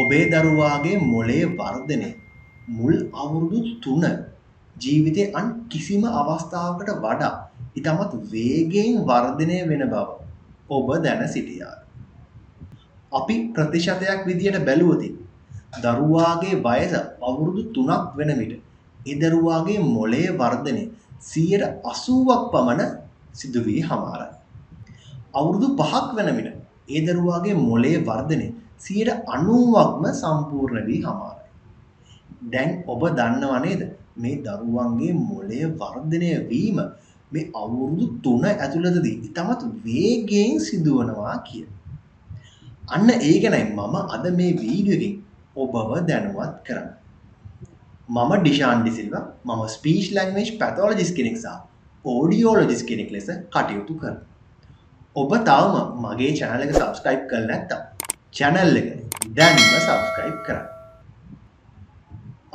ඔබේ දරුවාගේ මොළයේ වර්ධනය මුල් අවුරුදු 3 ජීවිතයේ අන් කිසිම අවස්ථාවකට වඩා ඉතාමත් වේගයෙන් වර්ධනය වෙන බව ඔබ දැන සිටියාද? අපි ප්‍රතිශතයක් විදියට බැලුවොත් දරුවාගේ වයස අවුරුදු 3ක් වෙන විට ඒ දරුවාගේ මොළයේ වර්ධනය 80%ක් පමණ සිදු වී හමාරයි. අවුරුදු 5ක් වෙන විට ඒ දරුවාගේ මොළයේ වර්ධනය 90%ක්ම සම්පූර්ණ වී හමාරයි. දැන් ඔබ දන්නව නේද මේ දරුවන්ගේ මොළයේ වර්ධනය වීම මේ අවුරුදු 3 ඇතුළතදී ඉතාමත් වේගයෙන් සිදුවනවා කිය. අන්න ඒ ගැනයි මම අද මේ වීඩියෝ එකෙන් ඔබව දැනුවත් කරන්නේ. මම ඩිෂාන් ඩිසිල්වා. මම ස්පීච් ලැන්ග්වේජ් පැතොලොජිස්ට් කෙනෙක් සහ ඔඩියෝලොජිස්ට් කෙනෙක් ලෙස කටයුතු කරනවා. ඔබ තවම මගේ channel එක subscribe කරලා නැත්නම් channel එක දැන්ම subscribe කරන්න.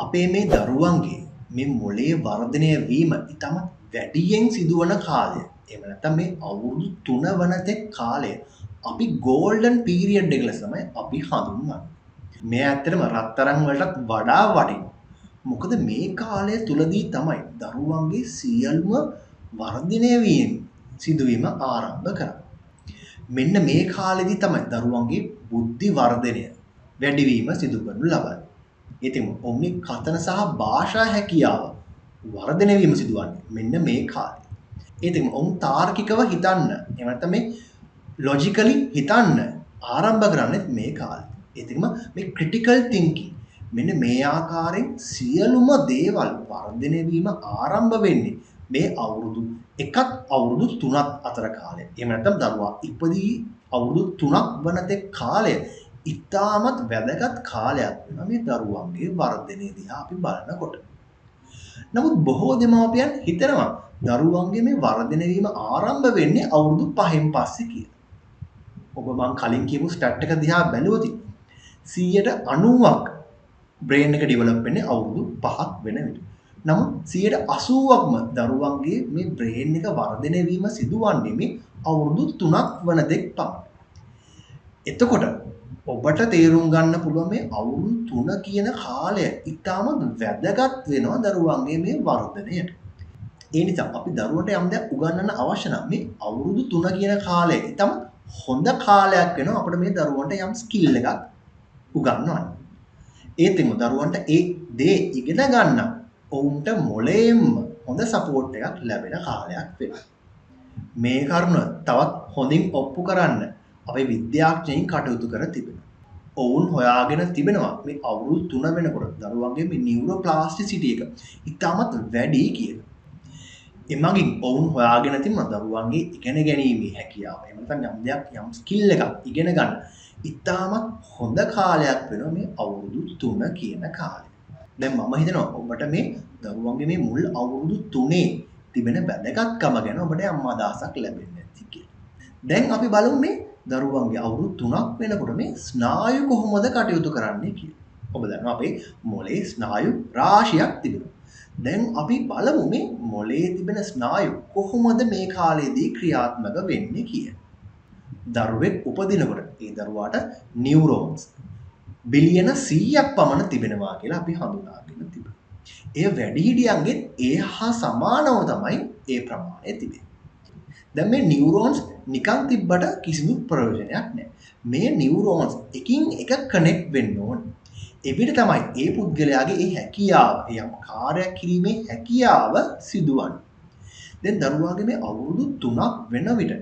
අපේ මේ දරුවන්ගේ මේ මොළයේ වර්ධනය වීම ඉතාමත් වැඩියෙන් සිදුවන කාලය. එහෙම නැත්නම් මේ අවුරුදු 3 වන තෙක් කාලය අපි golden period එක ලෙස තමයි අපි හඳුන්වන්නේ. මේ ඇත්තටම රත්තරන් වලටත් වඩා වටිනවා. මොකද මේ කාලය තුලදී තමයි දරුවන්ගේ සියලුම වර්ධනය වීම සිදුවීම ආරම්භ කරන්නේ. මෙන්න මේ කාලෙදී තමයි දරුවන්ගේ බුද්ධි වර්ධනය වැඩිවීම සිදු කරනු ලබන්නේ. ඉතින් ඔවුන්ගේ කතන සහ භාෂා හැකියාව වර්ධනය වීම සිදුවන්නේ මෙන්න මේ කාලේ. ඉතින් ඔවුන් තාර්කිකව හිතන්න, එහෙම නැත්නම් මේ ලොජිකලි හිතන්න ආරම්භ කරන්නේ මේ කාලේ. ඉතින්ම මේ ක්‍රිටිකල් තින්කින් මෙන්න මේ ආකාරයෙන් සියලුම දේවල් වර්ධනය වීම ආරම්භ වෙන්නේ මේ අවුරුදු 1ත් අවුරුදු 3ත් අතර කාලය. එහෙම නැත්නම් දරුවා ඉපදී අවුරුදු 3ක් වන තෙක් කාලය ඉතාමත් වැදගත් කාලයක් වෙනවා මේ දරුවන්ගේ වර්ධනය දිහා අපි බලනකොට. නමුත් බොහෝ දෙමාපියන් හිතනවා දරුවන්ගේ මේ වර්ධනය වීම ආරම්භ වෙන්නේ අවුරුදු 5න් පස්සේ කියලා. ඔබ මං කලින් කියපු ස්ටැට් එක දිහා බැලුවොත් 90%ක් බ්‍රේන් එක ඩෙවලොප් වෙන්නේ අවුරුදු 5ක් වෙන විට. නමුත් 80%ක්ම දරුවන්ගේ මේ බ්‍රේන් එක වර්ධනය වීම සිදුවන්නේ මේ අවුරුදු 3ක් වන තෙක් පමණයි. එතකොට ඔබට තේරුම් ගන්න පුළුවන් මේ අවුරුදු 3 කියන කාලය ඉතාමත් වැදගත් වෙනවා දරුවන්ගේ මේ වර්ධනයට. ඒ නිසා අපි දරුවන්ට යම් දෙයක් උගන්වන්න අවශ්‍ය නම් මේ අවුරුදු 3 කියන කාලය ඉතාම හොඳ කාලයක් වෙනවා අපිට මේ දරුවන්ට යම් ස්කිල් එකක් උගන්වන්න. ඒත් එක්කම දරුවන්ට ඒ දේ ඉගෙන ගන්න ඔවුන්ට මොළයෙන්ම හොඳ සපෝට් එකක් ලැබෙන කාලයක් වෙනවා. මේ කරුණ තවත් හොඳින් ඔප්පු කරන්න අපේ විද්‍යාඥයින් කටයුතු කර තිබෙනවා. ඔවුන් හොයාගෙන තිබෙනවා මේ අවුරුදු 3 වෙනකොට දරුවන්ගේ මේ නියුරෝප්ලාස්ටිසිටි එක ඉතාමත් වැඩි කියලා. එමගින් ඔවුන් හොයාගෙන තිබෙනවා දරුවන්ගේ ඉගෙන ගැනීමේ හැකියාව. එහෙම නැත්නම් යම් දෙයක් යම් ස්කිල් එකක් ඉගෙන ගන්න ඉතාමත් හොඳ කාලයක් වෙනවා මේ අවුරුදු 3 කියන කාලය. දැන් මම හිතනවා ඔබට මේ දරුවන්ගේ මේ මුල් අවුරුදු 3 තිබෙන වැදගත්කම ගැන ඔබට යම් අදහසක් ලැබෙන්නේ නැති කියලා. දැන් අපි බලමු මේ දරුවන්ගේ අවුරුදු 3ක් වෙනකොට මේ ස්නායු කොහොමද කටයුතු කරන්නේ කියලා. ඔබ දන්නවා අපේ මොළයේ ස්නායු රාශියක් තිබෙනවා. දැන් අපි බලමු මේ මොළයේ තිබෙන ස්නායු කොහොමද මේ කාලේදී ක්‍රියාත්මක වෙන්නේ කියලා. දරුවෙක් උපදිනකොට ඒ දරුවාට නියුරෝන්ස් බිලියන 100ක් පමණ තිබෙනවා කියලා අපි හඳුනාගෙන තිබෙනවා. ඒ වැඩිහිටියන්ගේ ඒ හා සමානව තමයි ඒ ප්‍රමාණය තිබෙන්නේ. දැන් මේ නියුරෝන්ස් නිකන් තිබ්බට කිසිදු ප්‍රයෝජනයක් නැහැ. මේ නියුරෝන්ස් එකින් එක කනෙක්ට් වෙන්න ඕන. එවිට තමයි ඒ පුද්ගලයාගේ ඒ හැකියාව, යම් කාර්යයක් කිරීමේ හැකියාව සිදුවන්නේ. දැන් දරුවාගේ මේ අවුරුදු 3ක් වෙන විට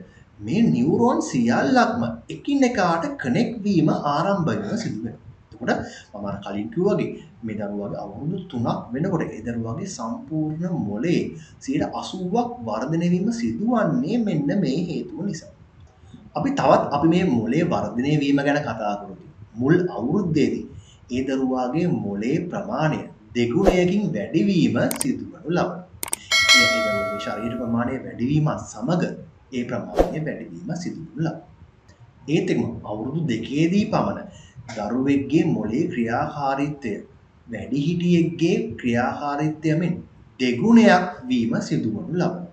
මේ නියුරෝන් සියල්ලක්ම එකිනෙකාට කනෙක්ට් වීම ආරම්භ වෙන සිදු වෙනවා. එතකොට මම අර කලින් කිව්වා වගේ මේ දරුවාගේ අවුරුදු 3ක් වෙනකොට ඒ දරුවාගේ සම්පූර්ණ මොළයේ 80%ක් වර්ධනය වීම සිදුවන්නේ මෙන්න මේ හේතුව නිසා. අපි මේ මොළයේ වර්ධනය වීම ගැන කතා කරමු. මුල් අවුරුද්දේදී ඒ දරුවාගේ මොළයේ ප්‍රමාණය දෙගුණයකින් වැඩිවීම සිදු කරනු ලබනවා. ඒ දරුවාගේ ශරීර ප්‍රමාණය වැඩිවීමත් සමග ඒ ප්‍රමාණය වැඩිවීම සිදු කරනු ලබනවා. ඒත් එක්කම අවුරුදු 2දී පමණ දරුවෙක්ගේ මොළයේ ක්‍රියාකාරීත්වය වැඩිහිටියෙක්ගේ ක්‍රියාකාරීත්වයෙන් දෙගුණයක් වීම සිදු කරනු ලබනවා.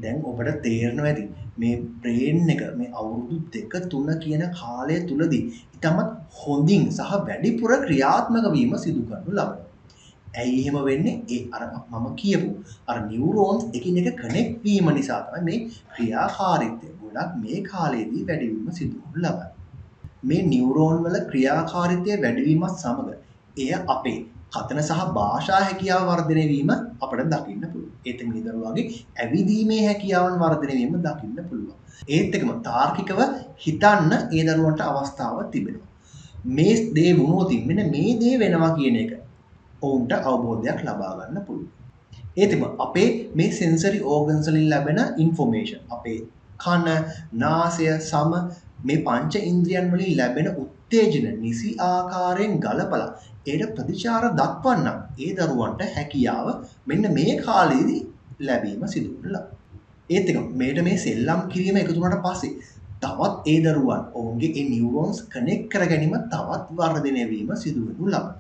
දැන් ඔබට තේරෙනවා ඇති මේ බ්‍රේන් එක මේ අවුරුදු 2-3 කියන කාලය තුලදී ඉතාමත් හොඳින් සහ වැඩිපුර ක්‍රියාත්මක වීම සිදු කරනු ලබනවා. ඇයි එහෙම වෙන්නේ? ඒ අර මම කියපු අර නියුරෝන්ස් එකිනෙක කනෙක්ට් වීම නිසා තමයි මේ ක්‍රියාකාරීත්වය ගොඩක් මේ කාලයේදී වැඩිවීම සිදු කරනු ලබන්නේ. මේ නියුරෝන් වල ක්‍රියාකාරීත්වය වැඩිවීමත් සමග එය අපේ කතන සහ භාෂා හැකියාව වර්ධනය වීම අපට දකින්න පුළුවන්. ඒත් මේ දරුවාගේ ඇවිදීමේ හැකියාවන් වර්ධනය වීම දකින්න පුළුවන්. ඒත් එකම තාර්කිකව හිතන්න ඒ දරුවන්ට අවස්ථාවක් තිබෙනවා. මේ දේ වුණොත් මෙන්න මේ දේ වෙනවා කියන එක ඔවුන්ට අවබෝධයක් ලබා ගන්න පුළුවන්. ඒත් අපේ මේ සෙන්සරි ඕගන්ස් වලින් ලැබෙන ඉන්ෆෝමේෂන් අපේ කන, නාසය, සම මේ පංච ඉන්ද්‍රියන් වලින් ලැබෙන උත්තේජන නිසි ආකාරයෙන් ගලපලා ඒට ප්‍රතිචාර දක්වන්න ඒ දරුවන්ට හැකියාව මෙන්න මේ කාලයේදී ලැබීම සිදු වෙනවා. ඒත් එක මේට මේ සෙල්ලම් කිරීම එකතු වුණාට පස්සේ තවත් ඒ දරුවන් ඔවුන්ගේ ඒ නියුරෝන්ස් කනෙක්ට් කර ගැනීම තවත් වර්ධනය වීම සිදු වෙනු ලබනවා.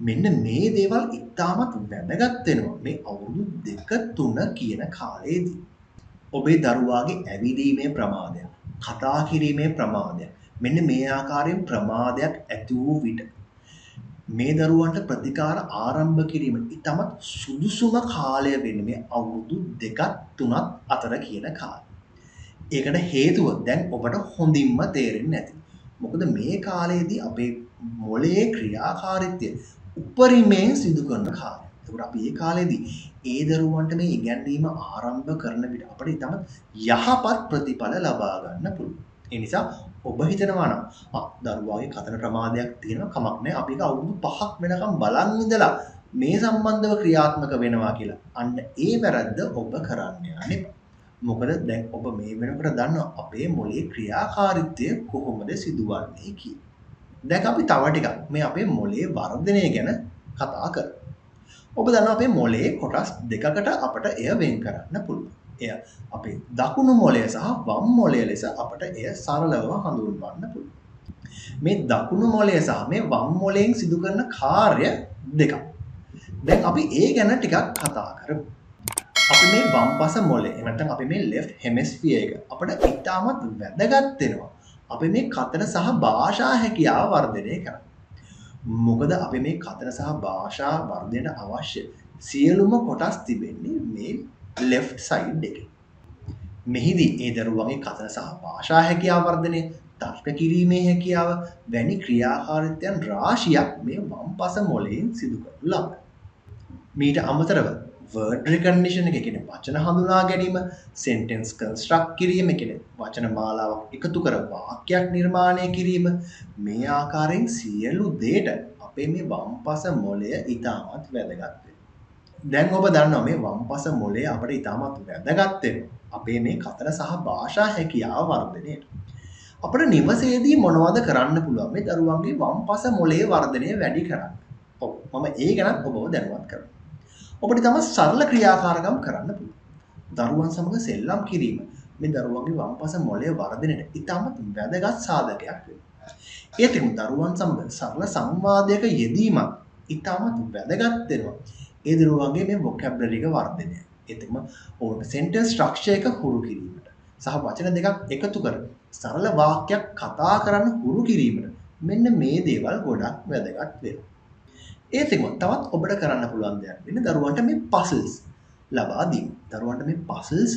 මෙන්න මේ දේවල් ඉතාමත් වැදගත් වෙනවා මේ අවුරුදු 2-3 කියන කාලයේදී. ඔබේ දරුවාගේ ඇවිදීමේ ප්‍රමාදය, කතා කිරීමේ ප්‍රමාදය, මෙන්න මේ ආකාරයෙන් ප්‍රමාදයක් ඇති වූ විට මේ දරුවන්ට ප්‍රතිකාර ආරම්භ කිරීම ඉතාමත් සුදුසුම කාලය වෙන්නේ මේ අවුරුදු 2-3 අතර කියන කාලය. ඒකට හේතුව දැන් ඔබට හොඳින්ම තේරෙන්නේ නැති. මොකද මේ කාලයේදී අපේ මොළයේ ක්‍රියාකාරීත්වය උපරිමයෙන් සිදු කරන කාලය. ඒකට අපි මේ කාලේදී ඒ දරුවන්ට මේ ඉගැන්වීම ආරම්භ කරන විට අපිට ඉතාමත් යහපත් ප්‍රතිඵල ලබා ගන්න පුළුවන්. ඒ නිසා ඔබ හිතනවා නම් දරුවාගේ කතන ප්‍රමාදයක් තියෙනවා කමක් නැහැ අපි ඒක අවුරුදු 5ක් වෙනකම් බලන් ඉඳලා මේ සම්බන්ධව ක්‍රියාත්මක වෙනවා කියලා. අන්න ඒ වැරද්ද ඔබ කරන්න යන්නේ. මොකද දැන් ඔබ මේ වෙනකොට දන්නවා අපේ මොළයේ ක්‍රියාකාරීත්වය කොහොමද සිදුවන්නේ කියලා. දැන් අපි තව ටිකක් මේ අපේ මොළයේ වර්ධනය ගැන කතා කරමු. ඔබ දන්නවා අපේ මොළයේ කොටස් දෙකකට අපට එය වෙන් කරන්න පුළුවන්. එය අපේ දකුණු මොළය සහ වම් මොළය ලෙස අපට එය සරලව හඳුන්වන්න පුළුවන්. මේ දකුණු මොළය සහ මේ වම් මොළයෙන් සිදු කරන කාර්ය දෙකක්. දැන් අපි ඒ ගැන ටිකක් කතා කරමු. අපි මේ වම්පස මොළය එහෙම නැත්නම් අපි මේ left hemisphere එක අපිට ඉතාමත් වැදගත් වෙනවා. අපි මේ කතන සහ භාෂා හැකියාව වර්ධනය කරන්න. මොකද අපි මේ කතන සහ භාෂා වර්ධනයට අවශ්‍ය සියලුම කොටස් තිබෙන්නේ මේ left side එකේ. මෙහිදී ඒ දරුවන්ගේ කතන සහ භාෂා හැකියාව වර්ධනය, තර්ක කිරීමේ හැකියාව වැනි ක්‍රියාකාරීත්වයන් රාශියක් මේ වම්පස මොළයෙන් සිදු කරනු ලබනවා. මීට අමතරව word recognition එක කියන්නේ වචන හඳුනා ගැනීම, sentence construct කිරීම කියන්නේ වචන මාලාවක් එකතු කර වාක්‍යයක් නිර්මාණය කිරීම, මේ ආකාරයෙන් සියලු දේට අපේ මේ වම්පස මොළය ඉතාමත් වැදගත් වෙනවා. දැන් ඔබ දන්නවා මේ වම්පස මොළය අපිට ඉතාමත් වැදගත් වෙනවා අපේ මේ කතන සහ භාෂා හැකියාව වර්ධනයට. අපිට නිවසේදී මොනවද කරන්න පුළුවන් මේ දරුවන්ගේ වම්පස මොළයේ වර්ධනය වැඩි කරන්න? ඔව් මම ඒ ගැන ඔබව දැනුවත් කරනවා. ඔබට තම සරල ක්‍රියාකාරකම් කරන්න පුළුවන්. දරුවන් සමග සෙල්ලම් කිරීම මේ දරුවන්ගේ වම්පස මොළයේ වර්ධනයට ඉතාමත් වැදගත් සාධකයක් වෙනවා. ඒත් දරුවන් සමග සරල සංවාදයක යෙදීම ඉතාමත් වැදගත් වෙනවා. ඒ දරුවන්ගේ මේ vocabulary එක වර්ධනය. ඒත්ම ඔවුන්ට sentence structure එක හුරු කිරීමට සහ වචන දෙකක් එකතු කර සරල වාක්‍යයක් කතා කරන්න හුරු කිරීමට මෙන්න මේ දේවල් ගොඩක් වැදගත් වෙනවා. ඒත් තවත් ඔබට කරන්න පුළුවන් දෙයක් වෙන දරුවන්ට මේ puzzles ලබා දීම. දරුවන්ට මේ puzzles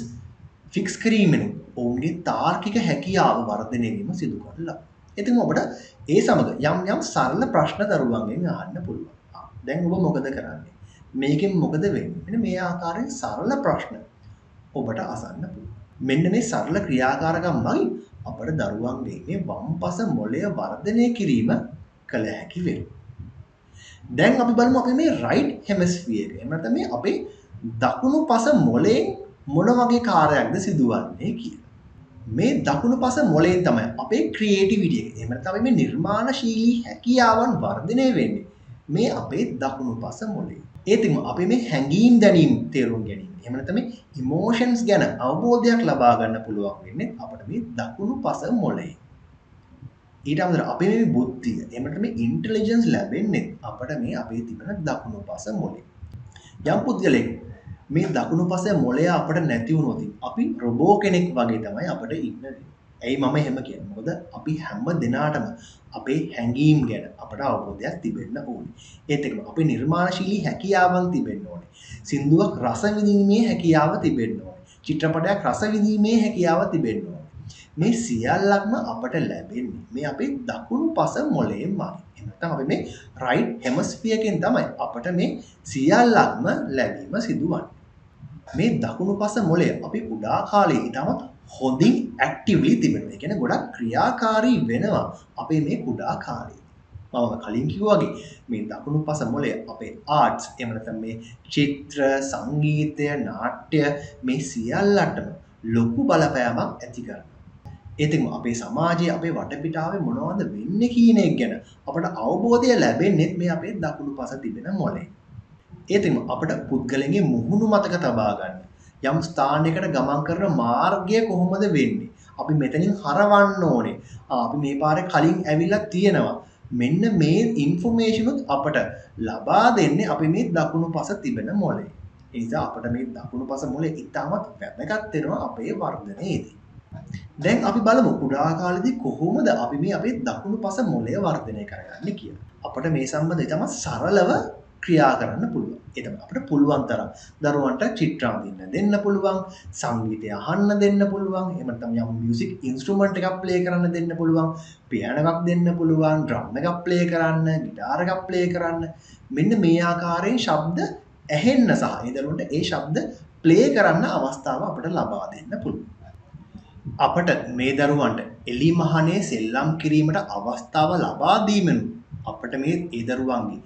fix කිරීමෙන් ඔවුන්ගේ තාර්කික හැකියාව වර්ධනය වීම සිදු කරලා. ඉතින් ඔබට ඒ සමග යම් සරල ප්‍රශ්න දරුවන්ගෙන් අහන්න පුළුවන්. දැන් ඔබ මොකද කරන්නේ? මේකෙන් මොකද වෙන්නේ? මෙන්න මේ ආකාරයෙන් සරල ප්‍රශ්න ඔබට අසන්න පුළුවන්. මෙන්න මේ සරල ක්‍රියාකාරකම් මගින් අපේ දරුවන්ගේ මේ වම්පස මොළය වර්ධනය කිරීම කළ හැකි වෙනවා. දැන් අපි බලමු අපි මේ right hemisphere එක. එහෙම නැත්නම් මේ අපේ දකුණු පස මොළයෙන් මොන වගේ කාර්යයක්ද සිදුවන්නේ කියලා. මේ දකුණු පස මොළයෙන් තමයි අපේ creativity එක. එහෙම නැත්නම් මේ නිර්මාණශීලී හැකියාවන් වර්ධනය වෙන්නේ මේ අපේ දකුණු පස මොළයෙන්. ඒත් අපි මේ හැඟීම් දැනීම් තේරුම් ගැනීම. එහෙම නැත්නම් මේ emotions ගැන අවබෝධයක් ලබා ගන්න පුළුවන් වෙන්නේ අපිට මේ දකුණු පස මොළයෙන්. ඊට අමතරව අපේ මේ බුද්ධිය එහෙම නැත්නම් මේ ඉන්ටෙලිජන්ස් ලැබෙන්නේ අපිට මේ අපේ තිබෙන දකුණු පස මොළයෙන්. යම් පුද්ගලෙක් මේ දකුණු පසේ මොළය අපිට නැති වුණොත් අපි රොබෝ කෙනෙක් වගේ තමයි අපිට ඉන්නේ. ඇයි මම එහෙම කියන්නේ? මොකද අපි හැම දිනාටම අපේ හැඟීම් ගැන අපට අවබෝධයක් තිබෙන්න ඕනේ. ඒත් එක්කම අපේ නිර්මාණශීලී හැකියාවන් තිබෙන්න ඕනේ. සින්දුවක් රස විඳීමේ හැකියාව තිබෙන්න ඕනේ. චිත්‍රපටයක් රස විඳීමේ හැකියාව තිබෙන්න ඕනේ. මේ සියල්ලක්ම අපට ලැබෙන්නේ මේ අපේ දකුණු පස මොළයෙන්මයි. එහෙම නැත්නම් අපි මේ රයිට් හෙමස්ෆියර් එකෙන් තමයි අපට මේ සියල්ලක්ම ලැබීම සිදුවන්නේ. මේ දකුණු පස මොළය අපි කුඩා කාලේ ඉතාමත් හොඳින් ඇක්ටිව්ලි තිබෙනවා. ඒ කියන්නේ ගොඩක් ක්‍රියාකාරී වෙනවා අපේ මේ කුඩා කාලේ. මම කලින් කිව්වා වගේ මේ දකුණු පස මොළය අපේ ආර්ට්ස් එහෙම නැත්නම් මේ චිත්‍ර, සංගීතය, නාට්‍ය මේ සියල්ලටම ලොකු බලපෑමක් ඇති කරනවා. ඒත් අපේ සමාජයේ අපේ වටපිටාවේ මොනවද වෙන්නේ කියන එක ගැන අපට අවබෝධය ලැබෙන්නේ මේ අපේ දකුණු පස තිබෙන මොළේ. ඒත් අපට පුද්ගලයන්ගේ මුහුණු මතක තබා ගන්න. යම් ස්ථානයකට ගමන් කරන මාර්ගය කොහොමද වෙන්නේ? අපි මෙතනින් හරවන්න ඕනේ. අපි මේ පාරේ කලින් ඇවිල්ලා තියෙනවා. මෙන්න මේ ඉන්ෆර්මේෂන් උත් අපට ලබා දෙන්නේ අපි මේ දකුණු පස තිබෙන මොළේ. ඒ නිසා අපට මේ දකුණු පස මොළේ ඉතාමත් වැදගත් වෙනවා අපේ වර්ධනයේදී. දැන් අපි බලමු කුඩා කාලේදී කොහොමද අපි මේ අපේ දකුණු පස මොළය වර්ධනය කරගන්නේ කියලා. අපිට මේ සම්බන්ධයෙන් තමයි සරලව ක්‍රියා කරන්න පුළුවන්. ඒ තමයි අපිට පුළුවන් තරම් දරුවන්ට චිත්‍ර අඳින්න දෙන්න පුළුවන්, සංගීතය අහන්න දෙන්න පුළුවන්, එහෙම නැත්නම් යම් මියුසික් ඉන්ස්ට්‍රුමන්ට් එකක් ප්ලේ කරන්න දෙන්න පුළුවන්, පියානෝ එකක් දෙන්න පුළුවන්, ඩ්‍රම් එකක් ප්ලේ කරන්න, গিitar එකක් ප්ලේ කරන්න. මෙන්න මේ ආකාරයෙන් ශබ්ද ඇහෙන්න සහ ඒ දරුවන්ට ඒ ශබ්ද ප්ලේ කරන්න අවස්ථාව අපිට ලබා දෙන්න පුළුවන්. අපට මේ දරුවන්ට එළි මහනේ සෙල්ලම් කිරීමට අවස්ථාව ලබා දීමෙන් අපට මේ ඒ දරුවන්ගේ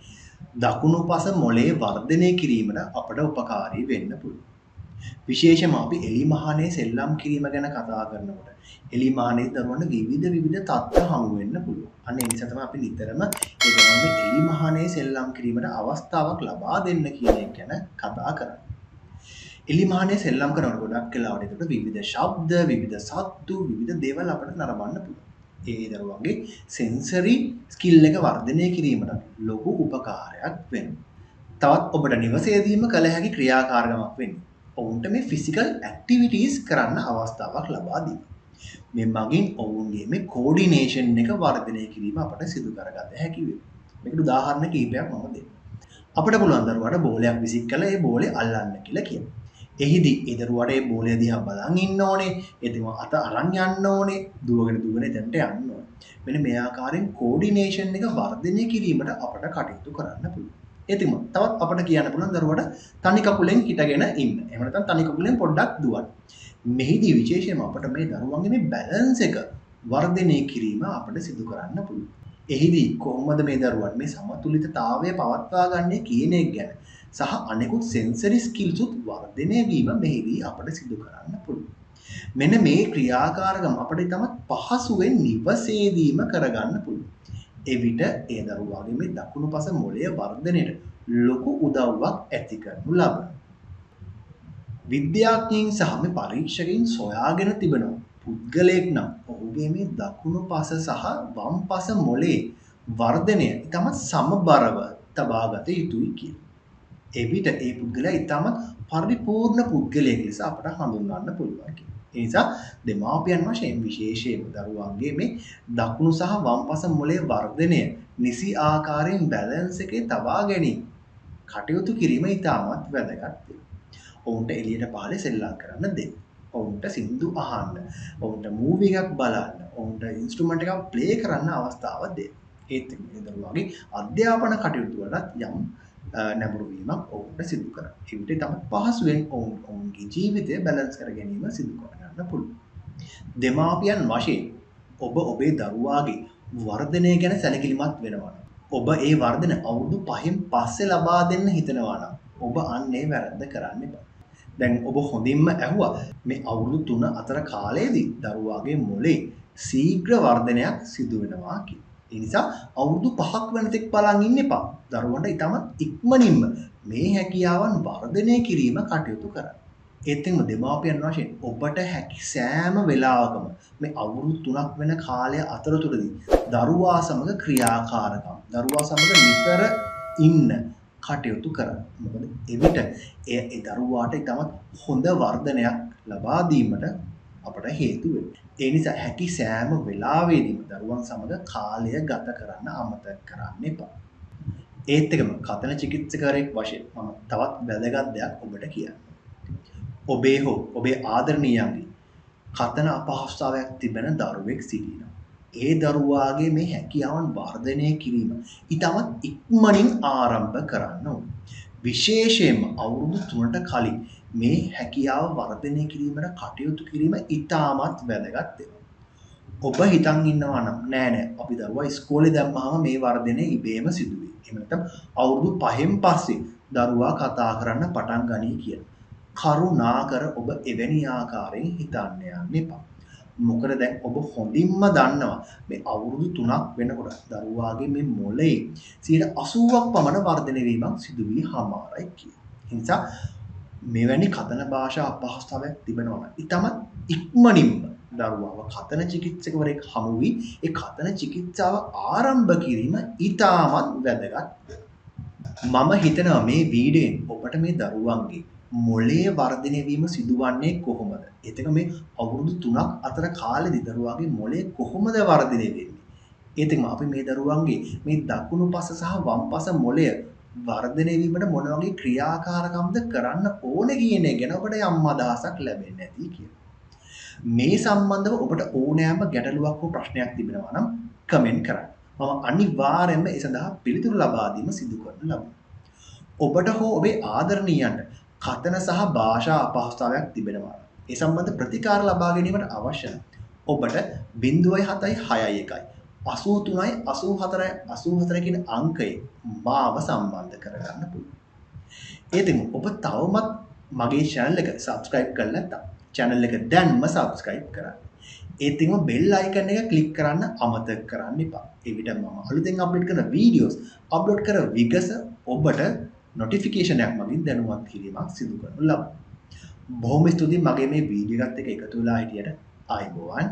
දකුණු පස මොළේ වර්ධනය කිරීමට අපට උපකාරී වෙන්න පුළුවන්. විශේෂයෙන්ම අපි එළි මහනේ සෙල්ලම් කිරීම ගැන කතා කරනකොට එළි මහනේ දරුවන්ට විවිධ තත්ත්ව හමු වෙන්න පුළුවන්. අන්න ඒ නිසා තමයි අපි නිතරම ඒ දරුවන්ගේ එළි මහනේ සෙල්ලම් කිරීමට අවස්ථාවක් ලබා දෙන්න කියන එක ගැන කතා කරන්නේ. එළි මහනේ සෙල්ලම් කරනකොට ගොඩක් වෙලාවට ඒකට විවිධ ශබ්ද, විවිධ සත්තු, විවිධ දේවල් අපිට නරඹන්න පුළුවන්. ඒ දරුවන්ගේ සෙන්සරි ස්කිල් එක වර්ධනය කිරීමට ලොකු උපකාරයක් වෙනවා. තවත් ඔබට නිවසේදීම කළ හැකි ක්‍රියාකාරකමක් වෙන්නේ. ඔවුන්ට මේ ෆිසිකල් ඇක්ටිවිටීස් කරන්න අවස්ථාවක් ලබා දීම. මේ මගින් ඔවුන්ගේ මේ කෝඩිනේෂන් එක වර්ධනය කිරීම අපට සිදු කරගත හැකි වෙනවා. මේකට උදාහරණ කිහිපයක් මම දෙන්නම්. අපිට පුළුවන් දරුවාට බෝලයක් විසික් කළා ඒ බෝලේ අල්ලන්න කියලා කියනවා. එහිදී ඒ දරුවාට ඒ බෝලය දිහා බලන් ඉන්න ඕනේ. එතන අත අරන් යන්න ඕනේ. දුවගෙන එතනට යන්න ඕනේ. මෙන්න මේ ආකාරයෙන් කෝඩිනේෂන් එක වර්ධනය කිරීමට අපට කටයුතු කරන්න පුළුවන්. ඒතිම තවත් අපට කියන්න පුළුවන් දරුවාට තනි කකුලෙන් හිටගෙන ඉන්න. එහෙම නැත්නම් තනි කකුලෙන් පොඩ්ඩක් දුවන්න. මෙහිදී විශේෂයෙන්ම අපට මේ දරුවන්ගේ මේ බැලන්ස් එක වර්ධනය කිරීම අපට සිදු කරන්න පුළුවන්. එහිදී කොහොමද මේ දරුවන් මේ සමතුලිතතාවය පවත්වා ගන්නේ කියන එක ගැන සහ අනෙකුත් සෙන්සරි ස්කිල්ස් උත් වර්ධනය වීම මෙහිදී අපට සිදු කරන්න පුළුවන්. මෙන්න මේ ක්‍රියාකාරකම් අපිට තමයි පහසුවෙන් නිවසේදීම කරගන්න පුළුවන්. එවිට ඒ දරුවාගේ මේ දකුණු පස මොළය වර්ධනයට ලොකු උදව්වක් ඇති කරනු ලබනවා. විද්‍යාඥයින් සහ මේ පරීක්ෂකයින් සොයාගෙන තිබෙනවා පුද්ගලයෙක් නම් ඔහුගේ මේ දකුණු පස සහ වම් පස මොළේ වර්ධනය ඉතාමත් සමබරව තබාගත යුතුයි කියලා. එවිට ඒ පුද්ගලයා ඉතාමත් පරිපූර්ණ පුද්ගලයෙක් ලෙස අපට හඳුන්වන්න පුළුවන් කියලා. ඒ නිසා දෙමාපියන් වශයෙන් විශේෂයෙන්ම දරුවන්ගේ මේ දකුණු සහ වම් පස මොළේ වර්ධනය නිසි ආකාරයෙන් බැලන්ස් එකේ තබා ගැනීම කටයුතු කිරීම ඉතාමත් වැදගත් වෙනවා. ඔවුන්ට එළියට පහළ සෙල්ලම් කරන්න දෙන්න. ඔවුන්ට සින්දු අහන්න, ඔවුන්ට මූවි එකක් බලන්න, ඔවුන්ට ඉන්ස්ට්‍රුමන්ට් එකක් ප්ලේ කරන්න අවස්ථාවක් දෙන්න. ඒත් මේ දරුවාගේ අධ්‍යාපන කටයුතු වලත් යම් නැඹුරු වීමක් ඔවුන්ට සිදු කරන්න. ඒ විදිහට තමයි පහසුවෙන් ඔවුන්ගේ ජීවිතය බැලන්ස් කර ගැනීම සිදු කරගන්න පුළුවන්. දෙමාපියන් වශයෙන් ඔබ ඔබේ දරුවාගේ වර්ධනය ගැන සැලකිලිමත් වෙනවා නම්, ඔබ ඒ වර්ධන අවුරුදු 5න් පස්සේ ලබා දෙන්න හිතනවා නම්, ඔබ අන්නේ වැරද්ද කරන්න එපා. දැන් ඔබ හොඳින්ම ඇහුවා මේ අවුරුදු 3 අතර කාලයේදී දරුවාගේ මොළේ ශීඝ්‍ර වර්ධනයක් සිදු වෙනවා කියලා. ඒ නිසා අවුරුදු 5ක් වෙනතෙක් බලන් ඉන්න එපා. දරුවන්ට ඉතාමත් ඉක්මනින්ම මේ හැකියාවන් වර්ධනය කිරීම කටයුතු කරන්න. ඒත් එක්කම දෙමාපියන් වශයෙන් ඔබට හැකි සෑම වෙලාවකම මේ අවුරුදු 3ක් වෙන කාලය අතරතුරදී දරුවා සමග ක්‍රියාකාරකම්, දරුවා සමග නිතර ඉන්න, කටයුතු කරන්න. මොකද එවිට ඒ දරුවාට ඉතාමත් හොඳ වර්ධනයක් ලබා දීමට අපට හේතු වෙනවා. ඒ නිසා හැකි සෑම වෙලාවෙදීම දරුවන් සමග කාලය ගත කරන්න අමතක කරන්න එපා. ඒත් එකම කතන චිකිත්සකයෙක් වශයෙන් මම තවත් වැදගත් දෙයක් ඔබට කියන්නම්. ඔබේ හෝ ඔබේ ආදරණීයන්ගේ කතන අපහසුතාවයක් තිබෙන දරුවෙක් සිටිනවා. ඒ දරුවාගේ මේ හැකියාවන් වර්ධනය කිරීම ඉතාමත් ඉක්මනින් ආරම්භ කරන්න ඕන. විශේෂයෙන්ම අවුරුදු 3ට කලින් මේ හැකියාව වර්ධනය කිරීමට කටයුතු කිරීම ඉතාමත් වැදගත් වෙනවා. ඔබ හිතන් ඉන්නවා නම් නෑ අපි දරුවා ඉස්කෝලේ දැම්මම මේ වර්ධනය ඉබේම සිදු වෙයි. එහෙම නැත්නම් අවුරුදු 5න් පස්සේ දරුවා කතා කරන්න පටන් ගනී කියලා. කරුණාකර ඔබ එවැනි ආකාරයෙන් හිතන්න යන්න එපා. මොකද දැන් ඔබ හොඳින්ම දන්නවා මේ අවුරුදු 3ක් වෙනකොට දරුවාගේ මේ මොළේ 80ක් පමණ වර්ධනය වීමක් සිදු වී හමාරයි කියලා. ඒ නිසා මෙවැනි කතන භාෂා අපහසුතාවයක් තිබෙනවා නම් ඊටමත් ඉක්මනින්ම දරුවාව කතන චිකිත්සකවරයෙක් හමු වී ඒ කතන චිකිත්සාව ආරම්භ කිරීම ඊටමත් වැදගත්. මම හිතනවා මේ වීඩියෝෙන් ඔබට මේ දරුවන්ගේ මොළයේ වර්ධනය වීම සිදුවන්නේ කොහොමද? එතක මේ අවුරුදු 3ක් අතර කාලෙදී දරුවාගේ මොළය කොහොමද වර්ධනය වෙන්නේ? ඒතෙම අපි මේ දරුවන්ගේ මේ දකුණු පස සහ වම් පස මොළය වර්ධනය වීමට මොන වගේ ක්‍රියාකාරකම්ද කරන්න ඕනේ කියන එක ගැන ඔබට යම් අදහසක් ලැබෙන්නේ නැති කියලා. මේ සම්බන්ධව ඔබට ඕනෑම ගැටලුවක් හෝ ප්‍රශ්නයක් තිබෙනවා නම් කමෙන්ට් කරන්න. මම අනිවාර්යයෙන්ම ඒ සඳහා පිළිතුරු ලබා දීම සිදු කරන ලබනවා. ඔබට හෝ ඔබේ ආදරණීයන්ට කතන සහ භාෂා අපහසුතාවයක් තිබෙනවා. ඒ සම්බන්ධ ප්‍රතිකාර ලබා ගැනීමට අවශ්‍ය ඔබට 0.761 83යි 84යි 84 කියන අංකයේ මාව සම්බන්ධ කරගන්න පුළුවන්. ඒතින් ඔබ තවමත් මගේ channel එක subscribe කරලා නැත්නම් channel එක දැන්ම subscribe කරන්න. ඒතින්ම bell icon එක click කරන්න අමතක කරන්න එපා. ඒ විදිහට මම අලුතෙන් update කරන videos upload කර විගස ඔබට notification එකක් මගින් දැනුවත් කිරීමක් සිදු කරනු ලබනවා. බොහොම ස්තුතියි මගේ මේ වීඩියෝ එකත් එක්ක එකතු වෙලා හිටියට. ආයුබෝවන්.